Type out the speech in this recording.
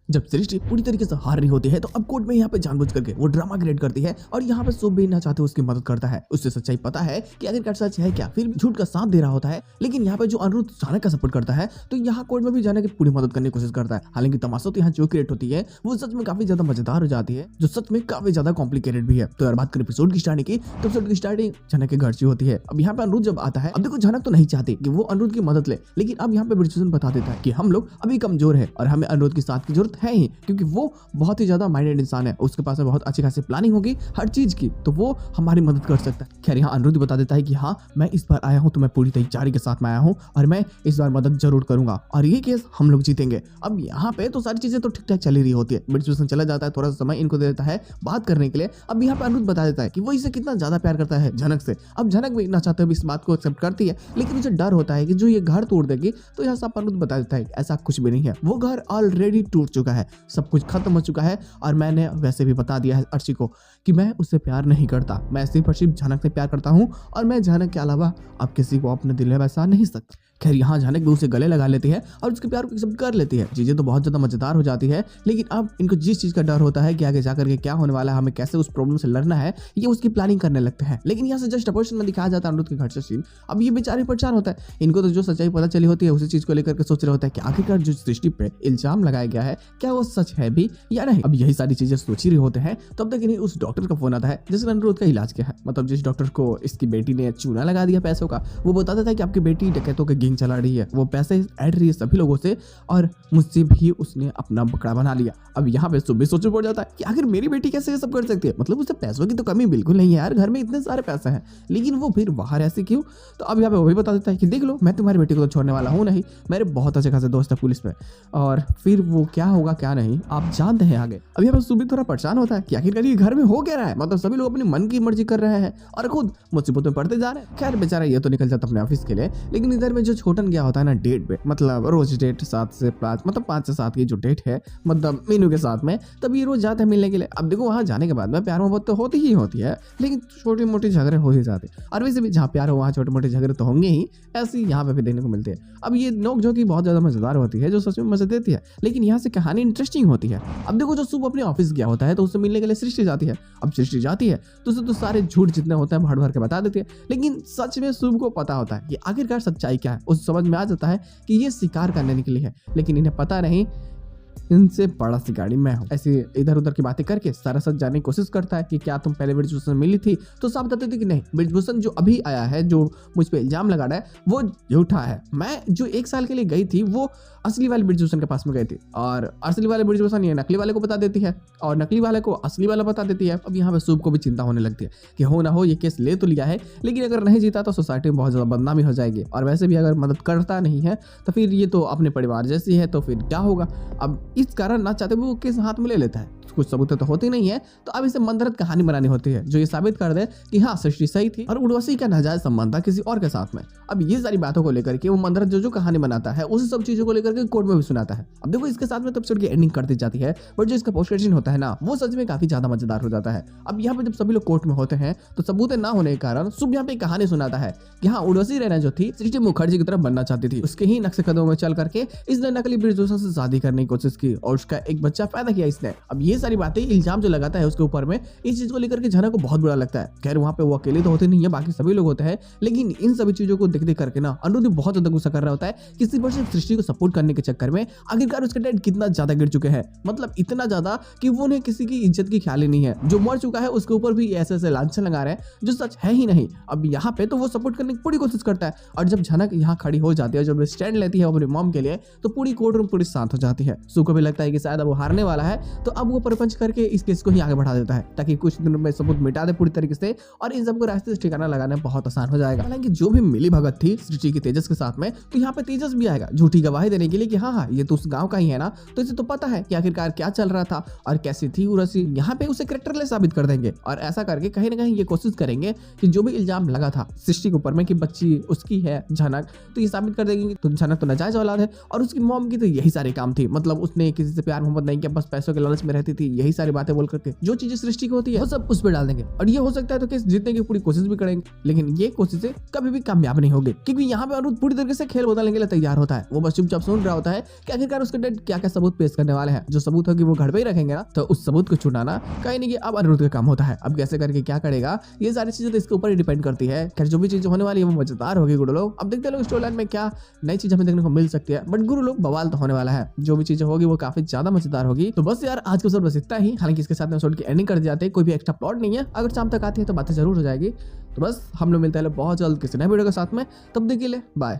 जब सृष्टि पूरी तरीके से हार रही होती है तो अब कोर्ट में यहाँ पे जानबूझ करके वो ड्रामा क्रिएट करती है और यहाँ पे शुभ भी ना चाहते उसकी मदद करता है। उससे सच्चाई पता है कि आखिरकार सच है क्या, फिर झूठ का साथ दे रहा होता है। लेकिन यहाँ पे जो अनिरुद्ध जानक का सपोर्ट करता है तो यहाँ कोर्ट में भी जानक की पूरी मदद करने की कोशिश करता है। हालांकि तमाशा तो यहाँ जो क्रिएट होती है वो सच में काफी ज्यादा मजेदार हो जाती है, जो सच में काफी ज्यादा कॉम्प्लिकेटेड भी है। तो यार बात करें एपिसोड की स्टार्टिंग की, तो एपिसोड की स्टार्टिंग जानक के घर से होती है। अब यहाँ पे अनिरुद्ध जब आता है, अब देखो जानक तो नहीं चाहती कि वो अनिरुद्ध की मदद ले, लेकिन अब यहाँ पे ब्रिजभूषण बता देता है कि हम लोग अभी कमजोर है और हमें अनिरुद्ध के साथ की जरूरत है ही, क्योंकि वो बहुत ही ज्यादा माइंडेड इंसान है, उसके पास में बहुत अच्छी खासी प्लानिंग होगी हर चीज की, तो वो हमारी मदद कर सकता है। खैर यहाँ अनिरुद्ध बता देता है कि हाँ मैं इस बार आया हूँ तो मैं पूरी तैयारी के साथ में आया हूँ और मैं इस बार मदद जरूर करूंगा और ये केस हम लोग जीतेंगे। अब यहाँ पे तो सारी चीजें तो ठीक ठाक चली रही होती है, ब्रिजभूषण चला जाता है, थोड़ा सा समय इनको दे देता है बात करने के लिए। अब यहाँ पे अनिरुद्ध बता देता है कि वो इसे कितना ज्यादा प्यार करता है जनक से। अब जनक भी ना चाहते हुए इस बात को एक्सेप्ट करती है, लेकिन उसे डर होता है कि जो ये घर तोड़ देगी। तो यहाँ से अनिरुद्ध बता देता है ऐसा कुछ भी नहीं है, वो घर ऑलरेडी टूट चुका है, सब कुछ खत्म हो चुका है और मैंने वैसे भी बता दिया है अर्शी को कि मैं उससे प्यार नहीं करता, मैं सिर्फ और सिर्फ जानक से प्यार करता हूँ और मैं जानक के अलावा अब किसी को अपने दिल में बसा नहीं सकता। खैर यहाँ जानक भी उसे गले लगा लेती है और उसके प्यार को एक्सेप्ट कर लेती है। चीजें तो बहुत ज्यादा मजेदार हो जाती है, लेकिन अब इनको जिस चीज का डर होता है कि आगे जाकर के क्या होने वाला है, हमें कैसे उस प्रॉब्लम से लड़ना है, ये उसकी प्लानिंग करने लगते हैं। लेकिन यहाँ से जस्ट अपोजिशन में दिखाया जाता है अनिरुद्ध के घर से सीन। अब ये बेचारे परेशान होता है, इनको तो जो सच्चाई पता चली होती है उसी चीज को लेकर के सोच रहे होता है कि आखिरकार जो सृष्टि पे इल्जाम लगाया गया है क्या वो सच है भी या नहीं। अब यही सारी चीजें सोच ही रहे होते हैं तब तक इन्हें उस डॉक्टर का फोन आता है जिसने अनिरुद्ध का इलाज किया है। मतलब जिस डॉक्टर को इसकी बेटी ने चूना लगा दिया पैसों का, वो बता देता है कि आपकी बेटी डकैतों के गैंग चला रही है, वो पैसे ऐड रही है सभी लोगों से और मुझसे भी उसने अपना बकरा बना लिया। अब यहाँ पे सुबह सोच पड़ जाता है कि आखिर मेरी बेटी कैसे ये सब कर सकती है, मतलब उसे पैसों की तो कमी बिल्कुल नहीं है यार, घर में इतने सारे पैसे हैं, लेकिन वो फिर बाहर ऐसे क्यों। तो अब यहाँ पे वो भी बता देता है कि देख लो मैं तुम्हारी बेटी को तो छोड़ने वाला हूँ नहीं, मेरे बहुत अच्छे खासे दोस्त है पुलिस में, और फिर वो क्या होगा क्या नहीं आप जानते हैं आगे। अब यहाँ पे सुबह थोड़ा परेशान होता है कि आखिरकार ये घर में हो क्या रहा है, मतलब सभी लोग अपनी मन की मर्जी कर रहे हैं और खुद मुसीबत में पड़ते जा रहे हैं। खैर बेचारा ये तो निकल जाता अपने ऑफिस के लिए, लेकिन इधर में जो छोटन गया होता है ना डेट पे, मतलब रोज डेट 7 से 5 मतलब 5 से 7 की जो डेट है मतलब मीनू के साथ में, तब ये रोज जाते हैं मिलने के लिए। अब देखो वहां जाने के बाद में प्यार मोहब्बत तो होती ही होती है, लेकिन छोटी मोटी झगड़े हो ही जाते हैं, और वैसे भी जहाँ प्यार हो वहाँ छोटे मोटे झगड़े तो होंगे ही, ऐसे यहाँ पे भी देखने को मिलते हैं। अब ये नोक झोंक बहुत ज्यादा मजेदार होती है जो सच में मजा देती है, लेकिन यहाँ से कहानी इंटरेस्टिंग होती है। अब देखो जो सुबह अपने ऑफिस गया होता है तो उससे मिलने के लिए सृष्टि जाती है। अब सृष्टि जाती है तो उसे तो सारे झूठ जितने होते हैं भर भर के बता देती है, लेकिन सच में शुभ को पता होता है कि आखिरकार सच्चाई क्या है। उसे समझ में आ जाता है कि ये शिकार करने निकली है, लेकिन इन्हें पता नहीं इनसे बड़ा शिकारी मैं हूँ। ऐसे इधर उधर की बातें करके सारा सच जानने की कोशिश करता है कि क्या तुम पहले ब्रिजभूषण से मिली थी, तो सब बताते थे कि नहीं, ब्रिजभूषण जो अभी आया है जो मुझ पे इल्जाम लगा रहा है वो झूठा है, मैं जो 1 साल के लिए गई थी वो असली वाले ब्रिजभूषण के पास में गई थी, और असली वाले ब्रिजभूषण ये नकली वाले को बता देती है और नकली वाले को असली वाला बता देती है। अब यहाँ पे शुभ को भी चिंता होने लगती है कि हो ना हो ये केस ले तो लिया है, लेकिन अगर नहीं जीता तो सोसाइटी में बहुत ज्यादा बदनामी हो जाएगी, और वैसे भी अगर मदद करता नहीं है तो फिर ये तो अपने परिवार जैसी है, तो फिर क्या होगा। अब इस कारण ना चाहते वो केस हाथ में ले लेता है, कुछ सबूत तो होती नहीं है, तो अब इसे मंदरत कहानी बनानी होती है जो ये साबित कर दे कि हाँ सृष्टि सही थी और उर्वशी का नाजायज संबंध था किसी और के साथ में। अब ये सारी बातों को लेकर के वो मंदरत जो कहानी बनाता है उसी सब चीजों को लेकर के कोर्ट में भी सुनाता है। अब देखो इसके साथ में एपिसोड की एंडिंग कर दी जाती है, बट जो इसका पोस्ट क्रेडिट होता है ना वो सच में काफी ज्यादा मजेदार हो जाता है। अब यहाँ पे जब सभी लोग कोर्ट में होते हैं तो सबूत ना होने के कारण शुभ यहाँ पे कहानी सुनाता है कि हाँ उर्वशी रैना जो थी सृष्टि मुखर्जी की तरफ बनना चाहती थी, उसके ही नक्शे कदमों में चल करके इसने नकली ब्रिजभूषण से शादी करने की कोशिश की और उसका एक बच्चा पैदा किया इसने। अब ये सारी बातें इल्जाम जो लगाता है उसके ऊपर में, इस चीज को लेकर के जनक को बहुत बुरा लगता है। खैर वहाँ पे वो अकेले तो होते नहीं है, बाकी सभी लोग होते हैं, लेकिन इन सभी चीजों को देख देख करके ना अनिरुद्ध बहुत ज्यादा गुस्सा कर रहा होता है कि सिर्फ और सिर्फ सृष्टि को सपोर्ट करने के चक्कर में आखिरकार उसके डैड कितना ज्यादा गिर चुके हैं, मतलब इतना ज्यादा कि वो उन्हें किसी की इज्जत की ख्याल ही नहीं है, जो मर चुका है उसके ऊपर भी ऐसे ऐसे लांछन लगा रहे हैं जो सच है ही नहीं। अब यहाँ पे तो वो सपोर्ट करने की पूरी कोशिश करता है, और जब जनक यहाँ खड़ी हो जाती है, जब स्टैंड लेती है अपनी मॉम के लिए, तो पूरी कोर्ट रूम पूरी शांत हो जाती है। सू को भी लगता है कि शायद अब वो हारने वाला है, तो अब वो प्रपंच करके इस केस को ही आगे बढ़ा देता है ताकि कुछ दिनों में सबूत मिटा दे पूरी तरीके से, और इन सबको रास्ते से ठिकाना लगाना बहुत आसान हो जाएगा। हालांकि जो भी मिली भगत थी सृष्टि की तेजस के साथ में, तो यहाँ पे तेजस भी आएगा झूठी गवाही देने के लिए कि हाँ ये तो उस गाँव का ही है ना, तो इसे तो पता है कि आखिरकार क्या चल रहा था और कैसी थी उर्वशी। यहाँ पे उसे कैरेक्टरलेस साबित कर देंगे, और ऐसा करके कहीं ना कहीं ये कोशिश करेंगे कि जो भी इल्जाम लगा था सृष्टि के ऊपर में कि बच्ची उसकी है झनक, तो ये साबित कर देंगे तो झनक तो नाजायज औलाद है, और उसकी मॉम की तो यही सारे काम थी, मतलब उसने ने किसी से प्यार मोहब्बत नहीं किया, बस पैसों के लालच में रहती थी, यही सारी बातें बोल करके जो चीजें सृष्टि की होती है वो सब उस पर डाल देंगे। और ये हो सकता है तो केस जीतने की पूरी कोशिश भी करेंगे, लेकिन ये कोशिशें कभी भी कामयाब नहीं होगी, क्योंकि यहाँ पे अनिरुद्ध पूरी तरीके से खेल बदलने के लिए तैयार होता है। वो बस चुपचाप सुन रहा होता है कि आखिरकार उसके डैड क्या क्या सबूत पेश करने वाले हैं। जो सबूत होगी वो घर पे ही रखेंगे ना, तो उस सबूत को छुड़ाना कहीं नहीं कि अब अनिरुद्ध का काम होता है। अब कैसे करके क्या करेगा, ये सारी चीजें तो इसके ऊपर ही डिपेंड करती है। खैर जो भी चीजें होने वाली है वो मजेदार होगी गुरु लोग। अब देखते हैं लोग स्टोरी लाइन में क्या नई चीज हमें देखने को मिल सकती है, बट गुरु लोग बवाल तो होने वाला है। जो भी चीजें होगी वो काफी ज्यादा मजेदार होगी। तो बस यार आज के एपिसोड बस इतना ही। हालांकि इसके साथ में एपिसोड की एंडिंग कर दी जाती है, कोई भी एक्स्ट्रा प्लॉट नहीं है। अगर शाम तक आती है तो बातें जरूर हो जाएगी। तो बस हम लोग मिलते हैं बहुत जल्द किसी नए वीडियो के साथ में, तब तक के लिए बाय।